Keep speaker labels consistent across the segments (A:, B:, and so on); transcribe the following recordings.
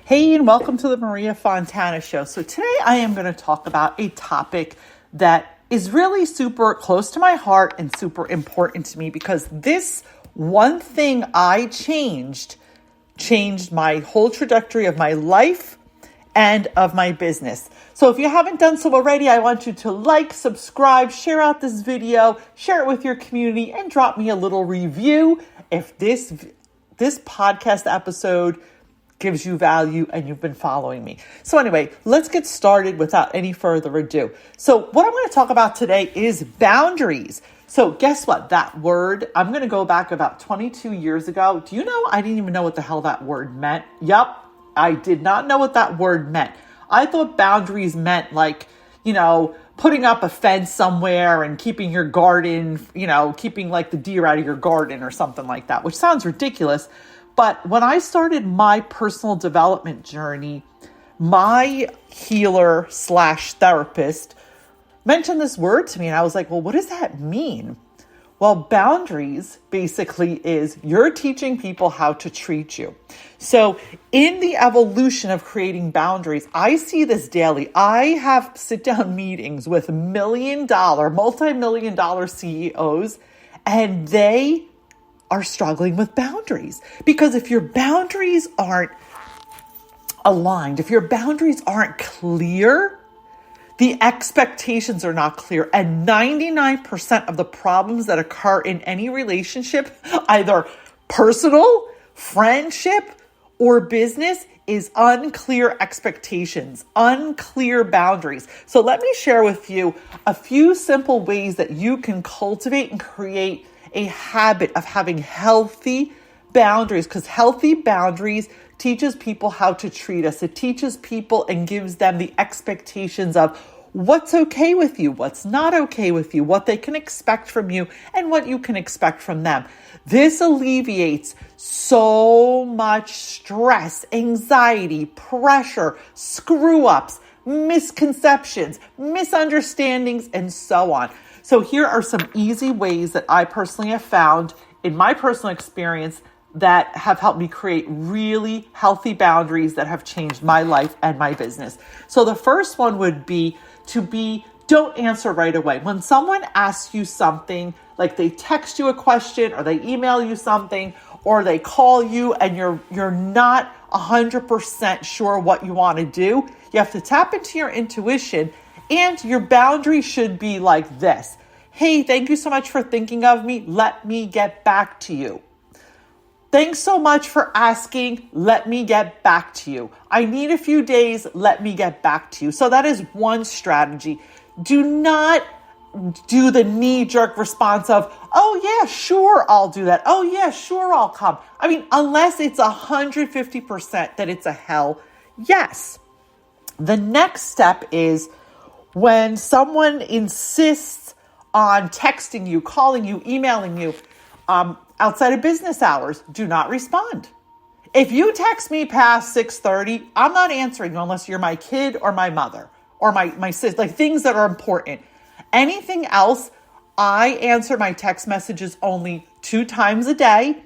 A: Hey, and welcome to the Maria Fontana Show. So today I am going to talk about a topic that is really super close to my heart and super important to me because this one thing I changed my whole trajectory of my life and of my business. So if you haven't done so already, I want you to like, subscribe, share out this video, share it with your community, and drop me a little review if this podcast episode gives you value and you've been following me. So anyway, let's get started without any further ado. So what I'm going to talk about today is boundaries. So guess what? That word, I'm going to go back about 22 years ago. Do you know, I didn't even know what the hell that word meant. Yep, I did not know what that word meant. I thought boundaries meant putting up a fence somewhere and keeping your garden, keeping like the deer out of your garden or something like that, which sounds ridiculous. But when I started my personal development journey, my healer/therapist mentioned this word to me and I was like, well, what does that mean? Well, boundaries basically is you're teaching people how to treat you. So in the evolution of creating boundaries, I see this daily. I have sit-down meetings with multi-million dollar CEOs, and they are struggling with boundaries. Because if your boundaries aren't aligned, if your boundaries aren't clear, the expectations are not clear. And 99% of the problems that occur in any relationship, either personal, friendship, or business, is unclear expectations, unclear boundaries. So let me share with you a few simple ways that you can cultivate and create a habit of having healthy boundaries, because healthy boundaries teaches people how to treat us. It teaches people and gives them the expectations of what's okay with you, what's not okay with you, what they can expect from you, and what you can expect from them. This alleviates so much stress, anxiety, pressure, screw-ups, misconceptions, misunderstandings, and so on. So here are some easy ways that I personally have found in my personal experience that have helped me create really healthy boundaries that have changed my life and my business. So the first one would be don't answer right away. When someone asks you something, like they text you a question or they email you something or they call you and you're not 100% sure what you want to do, you have to tap into your intuition. And your boundary should be like this. Hey, thank you so much for thinking of me. Let me get back to you. Thanks so much for asking. Let me get back to you. I need a few days. Let me get back to you. So that is one strategy. Do not do the knee-jerk response of, oh yeah, sure, I'll do that. Oh yeah, sure, I'll come. I mean, unless it's 150% that it's a hell yes. The next step is when someone insists on texting you, calling you, emailing you outside of business hours, do not respond. If you text me past 6:30, I'm not answering you unless you're my kid or my mother or my sister, like things that are important. Anything else, I answer my text messages only 2 times a day.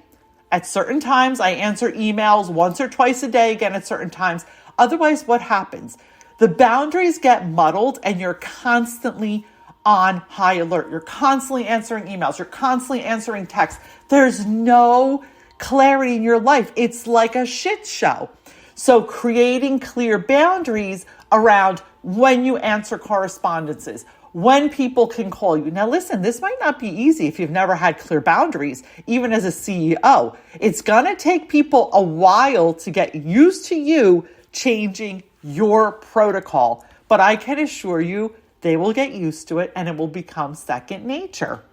A: At certain times, I answer emails once or twice a day, again at certain times. Otherwise, what happens? The boundaries get muddled and you're constantly on high alert. You're constantly answering emails. You're constantly answering texts. There's no clarity in your life. It's like a shit show. So creating clear boundaries around when you answer correspondences, when people can call you. Now listen, this might not be easy if you've never had clear boundaries, even as a CEO. It's going to take people a while to get used to you changing your protocol, but I can assure you they will get used to it and it will become second nature.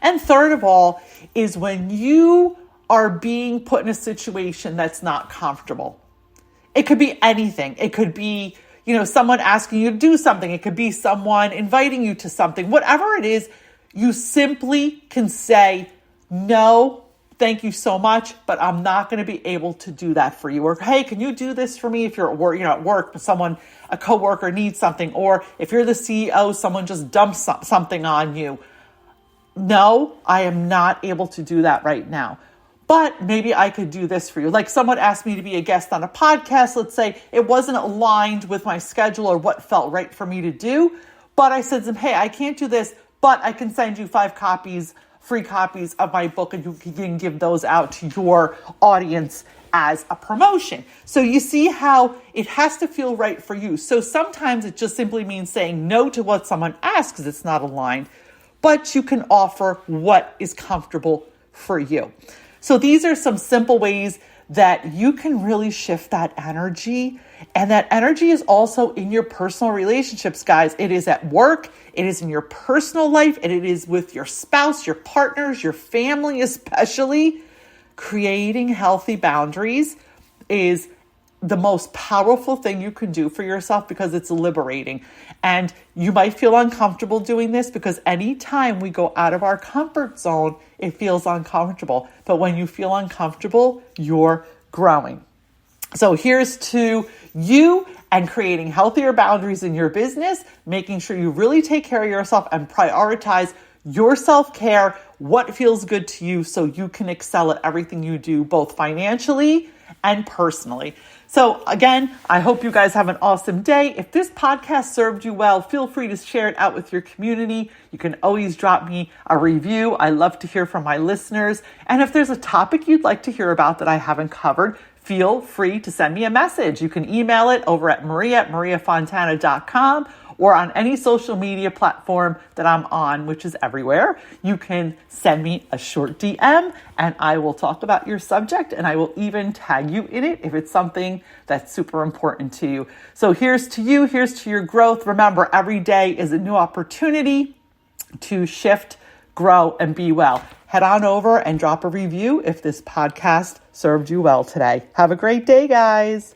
A: And third of all is when you are being put in a situation that's not comfortable. It could be anything. It could be, someone asking you to do something. It could be someone inviting you to something. Whatever it is, you simply can say, no, thank you so much, but I'm not going to be able to do that for you. Or, hey, can you do this for me if you're at work, at work, a coworker needs something, or if you're the CEO, someone just dumps something on you. No, I am not able to do that right now. but maybe I could do this for you. Like someone asked me to be a guest on a podcast. Let's say it wasn't aligned with my schedule or what felt right for me to do. But I said to them, hey, I can't do this, but I can send you 5 free copies of my book, and you can give those out to your audience as a promotion. So you see how it has to feel right for you. So sometimes it just simply means saying no to what someone asks because it's not aligned, but you can offer what is comfortable for you. So these are some simple ways that you can really shift that energy. And that energy is also in your personal relationships, guys. It is at work, it is in your personal life, and it is with your spouse, your partners, your family especially. Creating healthy boundaries is the most powerful thing you can do for yourself because it's liberating. And you might feel uncomfortable doing this because anytime we go out of our comfort zone, it feels uncomfortable. But when you feel uncomfortable, you're growing. So here's to you and creating healthier boundaries in your business, making sure you really take care of yourself and prioritize your self-care, what feels good to you so you can excel at everything you do, both financially and personally. So again, I hope you guys have an awesome day. If this podcast served you well, feel free to share it out with your community. You can always drop me a review. I love to hear from my listeners. And if there's a topic you'd like to hear about that I haven't covered, feel free to send me a message. You can email it over at maria@mariafontana.com or on any social media platform that I'm on, which is everywhere. You can send me a short DM and I will talk about your subject, and I will even tag you in it if it's something that's super important to you. So here's to you, here's to your growth. Remember, every day is a new opportunity to shift, grow, and be well. Head on over and drop a review if this podcast served you well today. Have a great day, guys.